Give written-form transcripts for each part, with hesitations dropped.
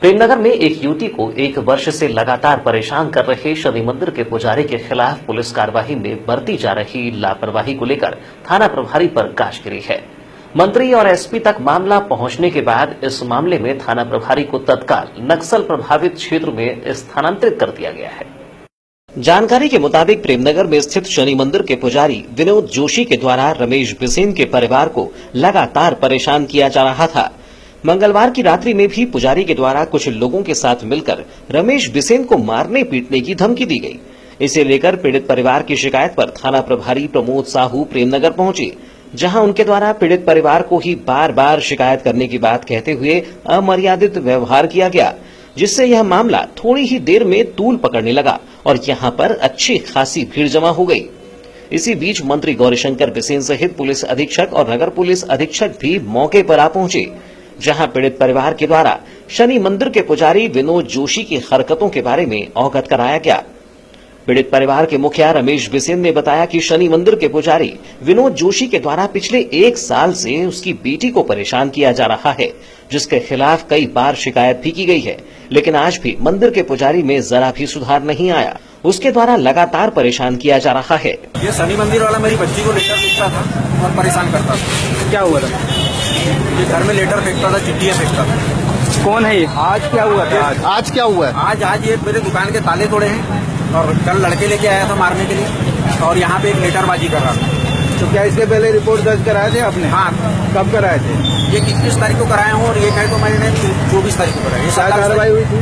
प्रेमनगर में एक युवती को 1 वर्ष से लगातार परेशान कर रहे शनि मंदिर के पुजारी के खिलाफ पुलिस कार्रवाई में बरती जा रही लापरवाही को लेकर थाना प्रभारी पर गाज गिरी है। मंत्री और एसपी तक मामला पहुंचने के बाद इस मामले में थाना प्रभारी को तत्काल नक्सल प्रभावित क्षेत्र में स्थानांतरित कर दिया गया है। जानकारी के मुताबिक प्रेमनगर में स्थित शनि मंदिर के पुजारी विनोद जोशी के द्वारा रमेश बिसेन के परिवार को लगातार परेशान किया जा रहा था। मंगलवार की रात्रि में भी पुजारी के द्वारा कुछ लोगों के साथ मिलकर रमेश बिसेन को मारने पीटने की धमकी दी गई। इसे लेकर पीड़ित परिवार की शिकायत पर थाना प्रभारी प्रमोद साहू प्रेमनगर पहुंचे, जहां उनके द्वारा पीड़ित परिवार को ही बार बार शिकायत करने की बात कहते हुए अमर्यादित व्यवहार किया गया, जिससे यह मामला थोड़ी ही देर में तूल पकड़ने लगा और यहां पर अच्छी खासी भीड़ जमा हो गई। इसी बीच मंत्री गौरीशंकर बिसेन सहित पुलिस अधीक्षक और नगर पुलिस अधीक्षक भी मौके पर आ पहुंचे, जहां पीड़ित परिवार के द्वारा शनि मंदिर के पुजारी विनोद जोशी की हरकतों के बारे में अवगत कराया गया। पीड़ित परिवार के मुखिया रमेश बिसेन ने बताया कि शनि मंदिर के पुजारी विनोद जोशी के द्वारा पिछले 1 साल से उसकी बेटी को परेशान किया जा रहा है, जिसके खिलाफ कई बार शिकायत भी की गई है, लेकिन आज भी मंदिर के पुजारी में जरा भी सुधार नहीं आया। उसके द्वारा लगातार परेशान किया जा रहा है। ये शनि मंदिर वाला मेरी बच्ची को लेटर फेंकता था और परेशान करता था। क्या हुआ था? ये घर में लेटर फेंकता था, चिट्ठियाँ फेंकता था। कौन है ये? आज क्या हुआ था? आज क्या हुआ है? आज ये मेरे दुकान के ताले तोड़े हैं और कल लड़के लेके आया था मारने के लिए और यहाँ पे एक लेटरबाजी कर रहा था। तो क्या इसके पहले रिपोर्ट दर्ज कराए थे आपने? हाँ। कब कराए थे? ये 21 तारीख को कराया हूँ और ये कहे तो मैंने 24 तारीख को कराया। क्या कार्रवाई हुई थी?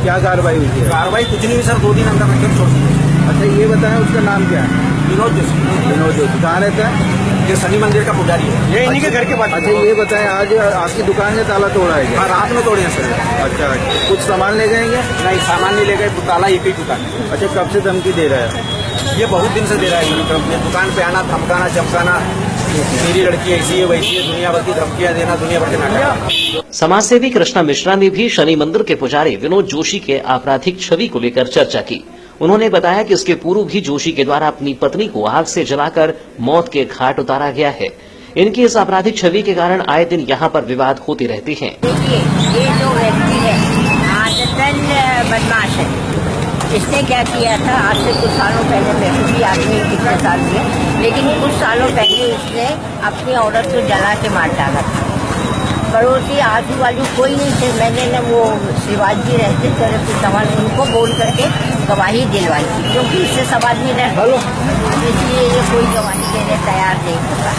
क्या कार्रवाई हुई थी? कार्रवाई कुछ नहीं हुई सर, 2 दिन अंदर रख छोड़ दी। अच्छा, ये बताएं उसका नाम क्या है? विनोद जोशी। विनोद जोशी कहाँ रहता है? ये शनि मंदिर का पुजारी है, ये इन्हीं के घर के पास। अच्छा, ये बताएं आज आपकी दुकान का ताला तोड़ा है क्या? हाँ, रात में तोड़े हैं सर। अच्छा, कुछ सामान ले गए क्या? नहीं, सामान नहीं ले गए, ताला एक ही टूटा है। अच्छा, कब से धमकी दे रहा है? ये बहुत दिन से दे रहा है, दुकान पे आना, धमकाना, चमकाना, मेरी लड़की ऐसी है वैसी है, दुनिया भर की धमकियां देना, दुनिया भर के नाटक। समाजसेवी कृष्णा मिश्रा ने भी शनि मंदिर के पुजारी विनोद जोशी के आपराधिक छवि को लेकर चर्चा की। उन्होंने बताया कि इसके पूर्व भी जोशी के द्वारा अपनी पत्नी को आग से जलाकर मौत के घाट उतारा गया है। इनकी इस आपराधिक छवि के कारण आए दिन यहाँ पर विवाद होते रहते हैं। देखिए, ये जो व्यक्ति है आदतन बदमाश है। इसने क्या किया था, आज से कुछ सालों पहले, मैं भी आदमी कितने साल किया, लेकिन कुछ सालों पहले इसने अपनी औरत को जला के मार डाला था। पड़ोसी आजू बाजू कोई नहीं थे, मैंने न वो शिवाजी रहते थे कुछ सवाल उनको बोल करके गवाही दिलवाई थी, क्योंकि इससे सब आदमी रहते, इसलिए ये कोई गवाही देने तैयार नहीं होता।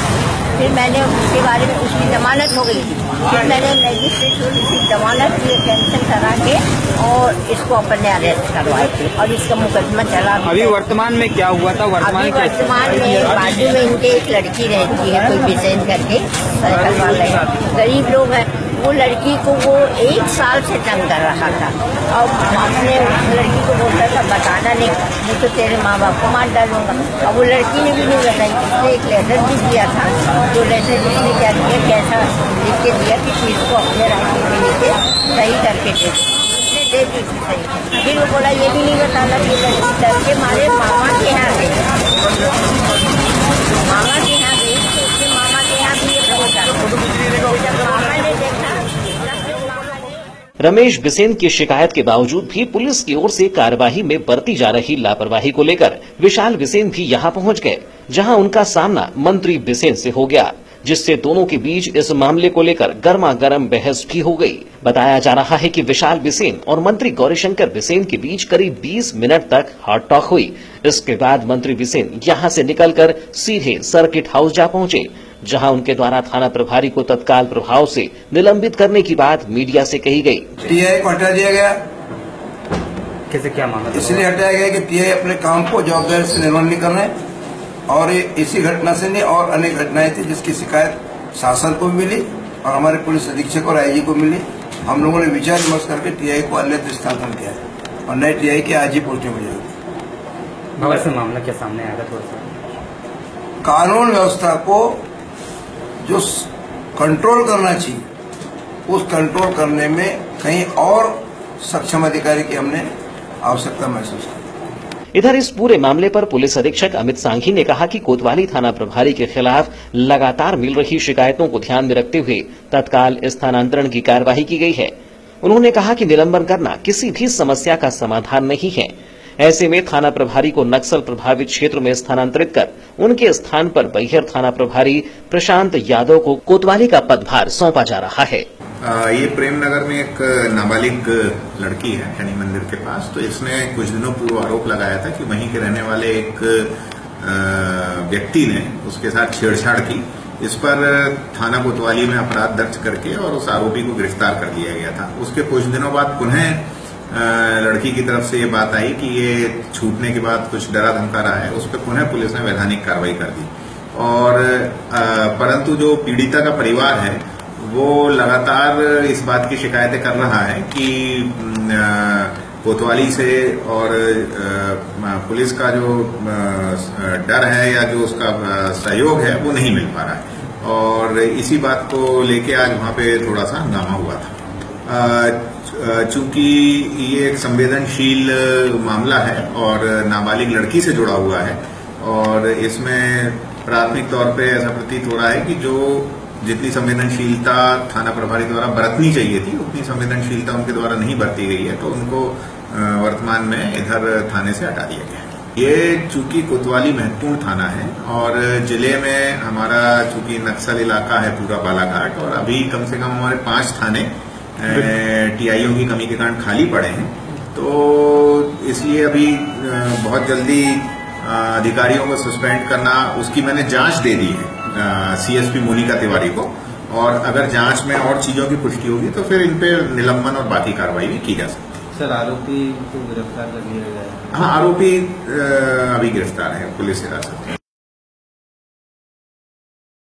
फिर मैंने उसके बारे में, उसकी जमानत हो गई थी, फिर मैंने मजिस्ट्रेट की जमानत की कैंसिल करा के और इसको अपने अरेस्ट करवाए थे और इसका मुकदमा चला। अभी वर्तमान में क्या हुआ था? वर्तमान में बाजू में इनके एक लड़की रहती है, कोई बिसेन करके, सर्कल वाले गरीब लोग हैं। वो लड़की को वो 1 साल से तंग कर रहा था और अपने लड़की को बोलता था बताना नहीं तो तेरे माँ बाप को मार डालूंगा। और वो लड़की ने भी नहीं बताई। उसने एक लेटर भी दिया था, जो लेटर जिसने क्या किया, कैसा लिख के दिया कि चीज़ को अपने रास्ते में नीचे सही करके दे, उसने दे दी थी सही। फिर वो बोला ये भी नहीं बताना कि लड़की डर के मारे मामा के यहाँ गई, मामा के यहाँ गई तो उसके मामा के यहाँ भी ये पहुँचा। जब मामा ने देखा, रमेश बिसेन की शिकायत के बावजूद भी पुलिस की ओर से कार्यवाही में बरती जा रही लापरवाही को लेकर विशाल बिसेन भी यहां पहुंच गए, जहां उनका सामना मंत्री बिसेन से हो गया, जिससे दोनों के बीच इस मामले को लेकर गर्मा गर्म बहस भी हो गई। बताया जा रहा है कि विशाल बिसेन और मंत्री गौरीशंकर बिसेन के बीच करीब 20 मिनट तक हॉट टॉक हुई। इसके बाद मंत्री बिसेन यहां से निकलकर सीधे सर्किट हाउस जा पहुंचे, जहां उनके द्वारा थाना प्रभारी को तत्काल प्रभाव से निलंबित करने की बात मीडिया से कही गई। टीआई को हटा दिया गया। कैसे, क्या मांगा? इसलिए हटाया गया कि टीआई अपने काम को जवाबदारी से निर्वहन नहीं कर रहे और इसी घटना से नहीं और अनेक घटनाएं थी जिसकी शिकायत शासन को भी मिली और हमारे पुलिस अधीक्षक और आईजी को मिली। हम लोगों ने विचार विमर्श करके टीआई को अन्यत्र स्थानांतरण किया है और नए टीआई की आज ही पोस्टिंग हो जाएगी। मामला क्या सामने आएगा? थोड़ा सा कानून व्यवस्था को जो कंट्रोल करना चाहिए, उस कंट्रोल करने में कहीं और सक्षम अधिकारी की हमने आवश्यकता महसूस की। इधर इस पूरे मामले पर पुलिस अधीक्षक अमित सांघी ने कहा कि कोतवाली थाना प्रभारी के खिलाफ लगातार मिल रही शिकायतों को ध्यान में रखते हुए तत्काल स्थानांतरण की कार्यवाही की गई है। उन्होंने कहा कि निलंबन करना किसी भी समस्या का समाधान नहीं है। ऐसे में थाना प्रभारी को नक्सल प्रभावित क्षेत्र में स्थानांतरित कर उनके स्थान पर बैहर थाना प्रभारी प्रशांत यादव को कोतवाली का पदभार सौंपा जा रहा है। ये प्रेमनगर में एक नाबालिग लड़की है शनि मंदिर के पास। तो इसने कुछ दिनों पूर्व आरोप लगाया था कि वहीं के रहने वाले एक व्यक्ति ने उसके साथ छेड़छाड़ की। इस पर थाना कोतवाली में अपराध दर्ज करके और उस आरोपी को गिरफ्तार कर लिया गया था। उसके कुछ दिनों बाद पुनः लड़की की तरफ से ये बात आई कि ये छूटने के बाद कुछ डरा धमका रहा है। उस पर पुनः पुलिस ने वैधानिक कार्रवाई कर दी। और परंतु जो पीड़िता का परिवार है वो लगातार इस बात की शिकायतें कर रहा है कि कोतवाली से और पुलिस का जो डर है या जो उसका सहयोग है वो नहीं मिल पा रहा है। और इसी बात को लेके आज वहां पे थोड़ा सा हंगामा हुआ था। चूंकि ये एक संवेदनशील मामला है और नाबालिग लड़की से जुड़ा हुआ है और इसमें प्राथमिक तौर पे ऐसा प्रतीत हो रहा है कि जो जितनी संवेदनशीलता थाना प्रभारी द्वारा बरतनी चाहिए थी उतनी संवेदनशीलता उनके द्वारा नहीं बरती गई है। तो उनको वर्तमान में इधर थाने से हटा दिया गया। ये चूंकि कोतवाली महत्वपूर्ण थाना है और जिले में हमारा चूंकि नक्सल इलाका है पूरा बालाघाट, और अभी कम से कम हमारे 5 थाने टीआईओ की कमी के कारण खाली पड़े हैं। तो इसलिए अभी बहुत जल्दी अधिकारियों को सस्पेंड करना, उसकी मैंने जांच दे दी है सीएसपी मोनिका तिवारी को। और अगर जांच में और चीजों की पुष्टि होगी तो फिर इन पे निलंबन और बाकी कार्रवाई भी की जा सकती है। सर आरोपी को गिरफ्तार कर लिया गया है? हाँ, आरोपी अभी गिरफ्तार है पुलिस हिरासत में।